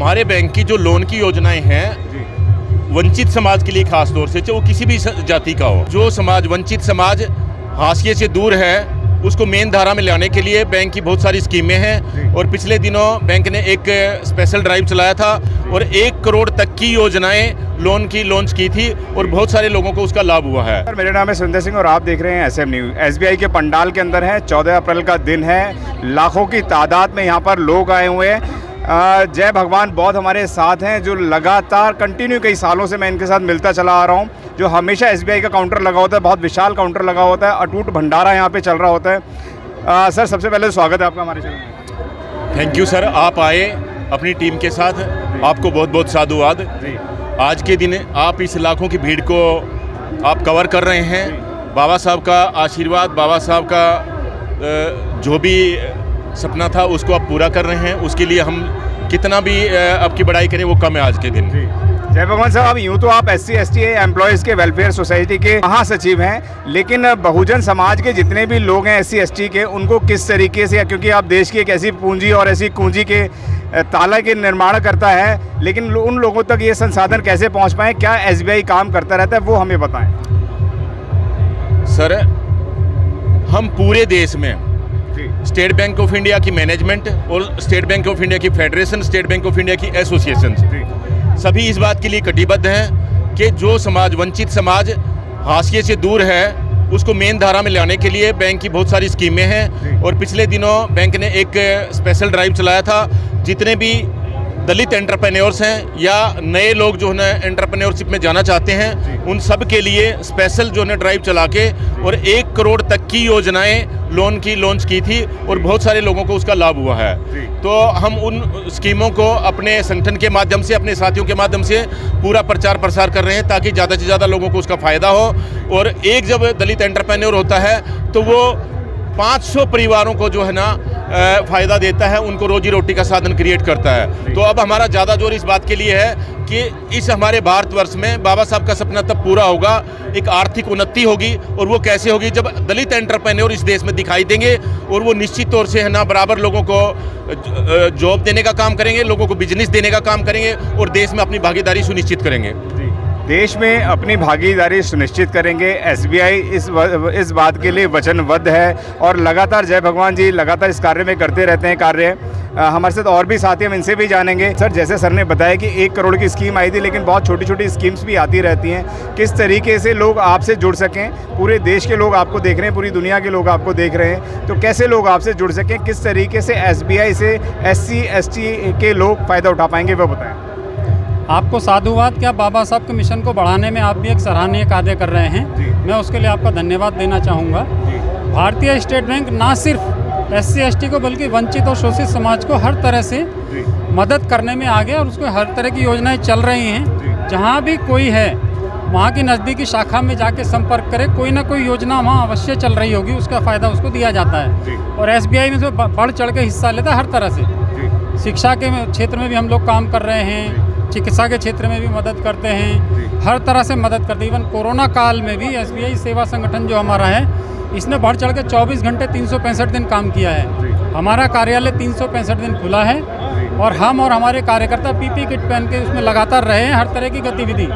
हमारे बैंक की जो लोन की योजनाएं हैं वंचित समाज के लिए खास तौर से, चाहे वो किसी भी जाति का हो, जो समाज वंचित समाज हाशिए से दूर है उसको मेन धारा में लाने के लिए बैंक की बहुत सारी स्कीमें हैं। और पिछले दिनों बैंक ने एक स्पेशल ड्राइव चलाया था और 1 करोड़ तक की योजनाएं लोन की लॉन्च की थी और बहुत सारे लोगों को उसका लाभ हुआ है। मेरा नाम है सुंदर सिंह और आप देख रहे हैं SM न्यूज़। SBI के पंडाल के अंदर है, 14 अप्रैल का दिन है, लाखों की तादाद में यहाँ पर लोग आए हुए हैं। जय भगवान बौद्ध हमारे साथ हैं, जो लगातार कंटिन्यू कई सालों से मैं इनके साथ मिलता चला आ रहा हूँ, जो हमेशा SBI का काउंटर लगा होता है, बहुत विशाल काउंटर लगा होता है, अटूट भंडारा यहाँ पे चल रहा होता है। सर सबसे पहले स्वागत है आपका हमारे चैनल में। थैंक यू सर, आप आए अपनी टीम के साथ, आपको बहुत बहुत साधुवाद। आज के दिन आप इस लाखों की भीड़ को आप कवर कर रहे हैं। बाबा साहब का आशीर्वाद, बाबा साहब का जो भी सपना था उसको आप पूरा कर रहे हैं। उसके लिए हम कितना भी आपकी बड़ाई करें वो कम है आज के दिन। जय भगवान साहब, यूँ तो आप SC ST एम्प्लॉयज़ के वेलफेयर सोसाइटी के महासचिव हैं, लेकिन बहुजन समाज के जितने भी लोग हैं SC ST के, उनको किस तरीके से, क्योंकि आप देश की एक ऐसी पूंजी और ऐसी कुंजी के ताला के निर्माण करता है, लेकिन उन लोगों तक ये संसाधन कैसे पहुंच पाएँ, क्या SBI काम करता रहता है, वो हमें बताएं। सर हम पूरे देश में स्टेट बैंक ऑफ इंडिया की मैनेजमेंट और स्टेट बैंक ऑफ इंडिया की federation, state bank of India की एसोसिएशन सभी इस बात के लिए कटिबद्ध हैं कि जो समाज वंचित समाज हाशिए से दूर है उसको मेन धारा में लाने के लिए बैंक की बहुत सारी स्कीमें हैं। और पिछले दिनों बैंक ने एक स्पेशल ड्राइव चलाया था। जितने भी दलित एंटरप्रेन्योर्स हैं या नए लोग जो है एंटरप्रेन्योरशिप में जाना चाहते हैं, उन सब के लिए स्पेशल जो है ड्राइव चला के और 1 करोड़ तक की योजनाएं लोन की लॉन्च की थी और बहुत सारे लोगों को उसका लाभ हुआ है। तो हम उन स्कीमों को अपने संगठन के माध्यम से, अपने साथियों के माध्यम से पूरा प्रचार प्रसार कर रहे हैं ताकि ज़्यादा से ज़्यादा लोगों को उसका फ़ायदा हो। और एक जब दलित एंटरप्रेन्योर होता है तो वो 500 परिवारों को जो है ना फ़ायदा देता है, उनको रोजी रोटी का साधन क्रिएट करता है। तो अब हमारा ज़्यादा जोर इस बात के लिए है कि इस हमारे भारतवर्ष में बाबा साहब का सपना तब पूरा होगा, एक आर्थिक उन्नति होगी। और वो कैसे होगी, जब दलित एंटरप्रेन्योर इस देश में दिखाई देंगे और वो निश्चित तौर से है ना बराबर लोगों को जॉब देने का काम करेंगे, लोगों को बिजनेस देने का काम करेंगे और देश में अपनी भागीदारी सुनिश्चित करेंगे। देश में अपनी भागीदारी सुनिश्चित करेंगे। SBI इस बात के लिए वचनबद्ध है और लगातार जय भगवान जी लगातार इस कार्य में करते रहते हैं कार्य। हमारे साथ और भी साथी, हम इनसे भी जानेंगे। सर जैसे सर ने बताया कि 1 करोड़ की स्कीम आई थी, लेकिन बहुत छोटी छोटी स्कीम्स भी आती रहती हैं। किस तरीके से लोग आपसे जुड़ सकें, पूरे देश के लोग आपको देख रहे हैं, पूरी दुनिया के लोग आपको देख रहे हैं, तो कैसे लोग आपसे जुड़ सकें, किस तरीके से SBI से SC ST के लोग फ़ायदा उठा पाएंगे वो बताएँ। आपको साधुवाद क्या, बाबा साहब के मिशन को बढ़ाने में आप भी एक सराहनीय कार्य कर रहे हैं। मैं उसके लिए आपका धन्यवाद देना चाहूँगा। भारतीय स्टेट बैंक ना सिर्फ SC ST को बल्कि वंचित और शोषित समाज को हर तरह से मदद करने में आगे और उसको हर तरह की योजनाएं चल रही हैं। जहाँ भी कोई है वहाँ की नज़दीकी शाखा में जाके संपर्क करे, कोई ना कोई योजना वहाँ अवश्य चल रही होगी, उसका फ़ायदा उसको दिया जाता है। और SBI में जो बढ़ चढ़ के हिस्सा लेता है हर तरह से। शिक्षा के क्षेत्र में भी हम लोग काम कर रहे हैं, चिकित्सा के क्षेत्र में भी मदद करते हैं, हर तरह से मदद करते हैं। इवन कोरोना काल में भी SBI सेवा संगठन जो हमारा है, इसने बढ़ चढ़ के 24 घंटे 365 दिन काम किया है। हमारा कार्यालय 365 दिन खुला है और हम और हमारे कार्यकर्ता PP किट पहन के उसमें लगातार रहे हैं। हर तरह की गतिविधि,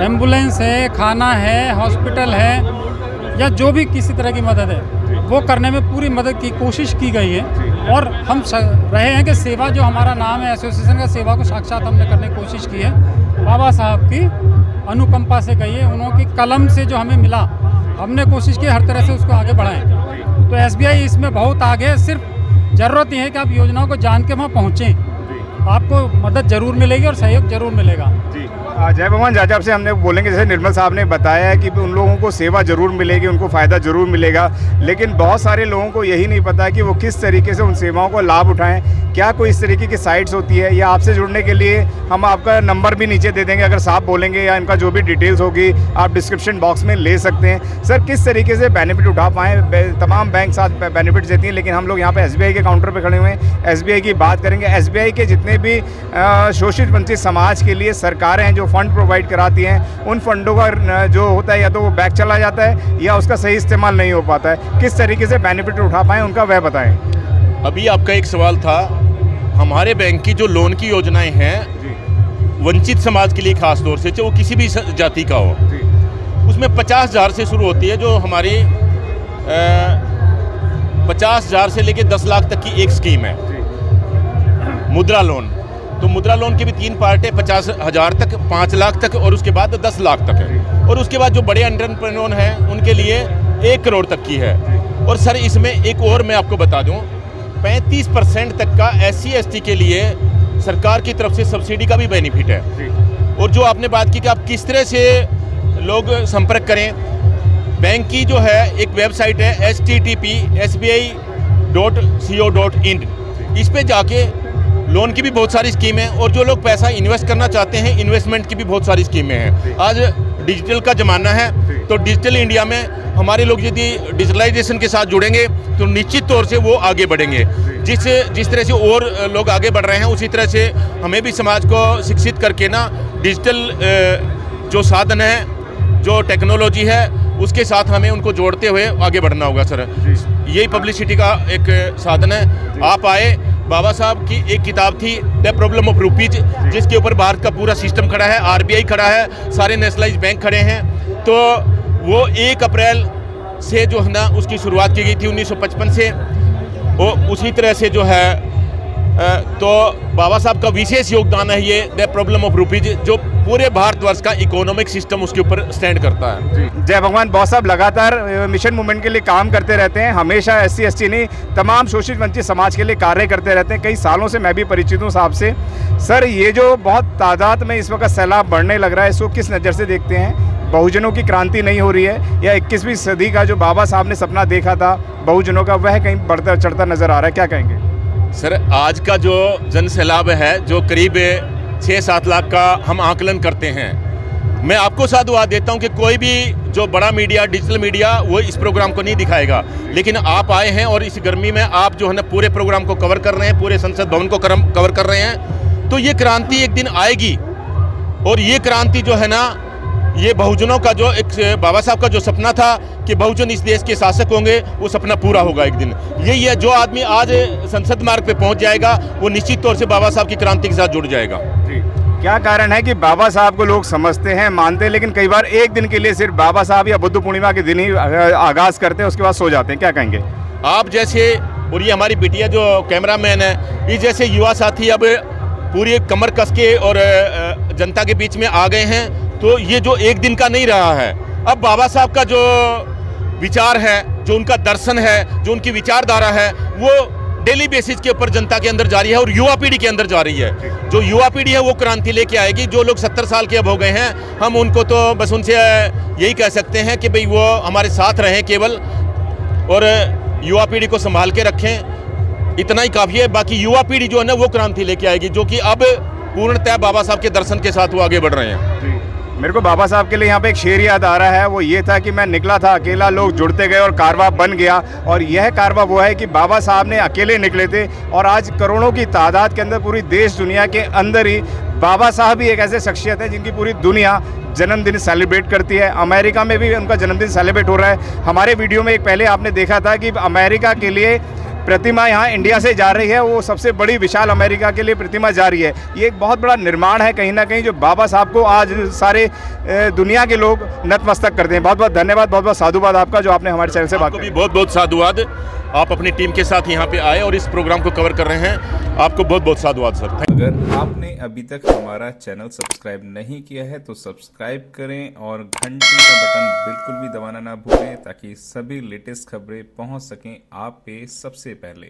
एम्बुलेंस है, खाना है, हॉस्पिटल है या जो भी किसी तरह की मदद है वो करने में पूरी मदद की कोशिश की गई है। और हम रहे हैं कि सेवा जो हमारा नाम है एसोसिएशन का, सेवा को साक्षात हमने करने की कोशिश की है। बाबा साहब की अनुकंपा से कहिए, उन्होंने की कलम से जो हमें मिला, हमने कोशिश की हर तरह से उसको आगे बढ़ाएं। तो SBI इसमें बहुत आगे है। सिर्फ ज़रूरत ही है कि आप योजनाओं को जान के वहाँ पहुँचें, आपको मदद ज़रूर मिलेगी और सहयोग ज़रूर मिलेगा। जय भगवान जाजा से हमने बोलेंगे, जैसे निर्मल साहब ने बताया है कि उन लोगों को सेवा जरूर मिलेगी, उनको फ़ायदा जरूर मिलेगा, लेकिन बहुत सारे लोगों को यही नहीं पता कि वो किस तरीके से उन सेवाओं को लाभ उठाएं। क्या कोई इस तरीके की साइट्स होती है, या आपसे जुड़ने के लिए हम आपका नंबर भी नीचे दे देंगे, अगर साहब बोलेंगे या इनका जो भी डिटेल्स होगी आप डिस्क्रिप्शन बॉक्स में ले सकते हैं। सर किस तरीके से बेनिफिट उठा पाएँ, तमाम बैंक साथ बेनिफिट्स देती हैं, लेकिन हम लोग यहाँ पर SBI के काउंटर पर खड़े हुए हैं, SBI की बात करेंगे। SBI के जितने भी शोषित वंचित समाज के लिए सरकारें हैं जो फंड प्रोवाइड कराती हैं, उन फंडों का जो होता है या तो वो बैक चला जाता है या उसका सही इस्तेमाल नहीं हो पाता है। किस तरीके से बेनिफिट उठा पाएँ उनका वह बताएं। अभी आपका एक सवाल था हमारे बैंक की जो लोन की योजनाएं हैं वंचित समाज के लिए खास तौर से, चाहे वो किसी भी जाति का हो, उसमें 50,000 से शुरू होती है। जो हमारी 50,000 से लेके 10 लाख तक की एक स्कीम है मुद्रा लोन। तो मुद्रा लोन के भी 3 पार्ट है, 50,000 तक, 5 लाख तक और उसके बाद 10 लाख तक है। और उसके बाद जो बड़े एंटरप्रेन्योर हैं उनके लिए 1 करोड़ तक की है। और सर इसमें एक और मैं आपको बता दूं, 35% तक का SC ST के लिए सरकार की तरफ से सब्सिडी का भी बेनिफिट है। और जो आपने बात की कि आप किस तरह से लोग संपर्क करें, बैंक की जो है एक वेबसाइट है http://sbi.co.in, इस पे जाके लोन की भी बहुत सारी स्कीमें हैं। और जो लोग पैसा इन्वेस्ट करना चाहते हैं, इन्वेस्टमेंट की भी बहुत सारी स्कीमें हैं। आज डिजिटल का ज़माना है, तो डिजिटल इंडिया में हमारे लोग यदि डिजिटलाइजेशन के साथ जुड़ेंगे तो निश्चित तौर से वो आगे बढ़ेंगे। जिस तरह से और लोग आगे बढ़ रहे हैं, उसी तरह से हमें भी समाज को शिक्षित करके ना डिजिटल जो साधन है, जो टेक्नोलॉजी है, उसके साथ हमें उनको जोड़ते हुए आगे बढ़ना होगा सर। यही पब्लिसिटी का एक साधन है। आप आए, बाबा साहब की एक किताब थी द प्रॉब्लम ऑफ रुपीज, जिसके ऊपर भारत का पूरा सिस्टम खड़ा है, RBI खड़ा है, सारे नेशनलाइज्ड बैंक खड़े हैं। तो वो 1 अप्रैल से जो है ना उसकी शुरुआत की गई थी 1955 से। वो उसी तरह से जो है तो बाबा साहब का विशेष योगदान है ये द प्रॉब्लम ऑफ रुपीज, जो पूरे भारतवर्ष का इकोनॉमिक सिस्टम उसके ऊपर स्टैंड करता है। जय भगवान। बहुत साहब लगातार मिशन मूवमेंट के लिए काम करते रहते हैं, हमेशा SC ST नहीं तमाम शोषित वंचित समाज के लिए कार्य करते रहते हैं। कई सालों से मैं भी परिचित हूँ साहब से। सर ये जो बहुत तादाद में इस वक्त सैलाब बढ़ने लग रहा है, इसको किस नज़र से देखते हैं? बहुजनों की क्रांति नहीं हो रही है, या 21वीं सदी का जो बाबा साहब ने सपना देखा था बहुजनों का, वह कहीं बढ़ता चढ़ता नजर आ रहा है? क्या कहेंगे सर? आज का जो जन सैलाब है, जो करीब 6-7 लाख का हम आकलन करते हैं, मैं आपको साधुवाद देता हूं कि कोई भी जो बड़ा मीडिया, डिजिटल मीडिया, वो इस प्रोग्राम को नहीं दिखाएगा। लेकिन आप आए हैं और इस गर्मी में आप जो है ना पूरे प्रोग्राम को कवर कर रहे हैं, पूरे संसद भवन को कवर कर रहे हैं। तो ये क्रांति एक दिन आएगी, और ये क्रांति जो है ना, ये बहुजनों का जो एक बाबा साहब का जो सपना था कि बहुजन इस देश के शासक होंगे, वो सपना पूरा होगा एक दिन। यही है, जो आदमी आज संसद मार्ग पे पहुंच जाएगा वो निश्चित तौर से बाबा साहब की क्रांति के साथ जुड़ जाएगा। क्या कारण है कि बाबा साहब को लोग समझते हैं, मानते हैं, लेकिन कई बार एक दिन के लिए सिर्फ बाबा साहब या बुद्ध पूर्णिमा के दिन ही आगाज करते हैं, उसके बाद सो जाते हैं? क्या कहेंगे आप जैसे, और ये हमारी बिटिया जो कैमरामैन है, ये जैसे युवा साथी अब पूरी कमर कस के और जनता के बीच में आ गए हैं। तो ये जो एक दिन का नहीं रहा है, अब बाबा साहब का जो विचार है, जो उनका दर्शन है, जो उनकी विचारधारा है, वो डेली बेसिस के ऊपर जनता के अंदर जा रही है और युवा पीढ़ी के अंदर जा रही है। जो युवा पीढ़ी है वो क्रांति लेके आएगी। जो लोग 70 साल के अब हो गए हैं, हम उनको तो बस उनसे यही कह सकते हैं कि भाई वो हमारे साथ रहें केवल, और युवा पीढ़ी को संभाल के रखें, इतना ही काफ़ी है। बाकी युवा पीढ़ी जो है ना वो क्रांति लेके आएगी, जो कि अब पूर्णतः बाबा साहब के दर्शन के साथ वो आगे बढ़ रहे हैं। मेरे को बाबा साहब के लिए यहाँ पे एक शेर याद आ रहा है, वो ये था कि मैं निकला था अकेला, लोग जुड़ते गए और कारवा बन गया। और यह कारवा वो है कि बाबा साहब ने अकेले निकले थे, और आज करोड़ों की तादाद के अंदर पूरी देश दुनिया के अंदर ही बाबा साहब ही एक ऐसे शख्सियत है जिनकी पूरी दुनिया जन्मदिन सेलिब्रेट करती है। अमेरिका में भी उनका जन्मदिन सेलिब्रेट हो रहा है। हमारे वीडियो में एक पहले आपने देखा था कि अमेरिका के लिए प्रतिमा यहाँ इंडिया से जा रही है, वो सबसे बड़ी विशाल अमेरिका के लिए प्रतिमा जा रही है। ये एक बहुत बड़ा निर्माण है कहीं ना कहीं, जो बाबा साहब को आज सारे दुनिया के लोग नतमस्तक करते हैं। बहुत बहुत धन्यवाद, बहुत बहुत साधुवाद आपका जो आपने हमारे चैनल से बात की। बहुत बहुत साधुवाद, आप अपनी टीम के साथ यहाँ पे आए और इस प्रोग्राम को कवर कर रहे हैं, आपको बहुत बहुत साधुवाद सर। अगर आपने अभी तक हमारा चैनल सब्सक्राइब नहीं किया है तो सब्सक्राइब करें और घंटी का बटन बिल्कुल भी दबाना ना भूलें, ताकि सभी लेटेस्ट खबरें पहुंच सकें आप पे सबसे पहले।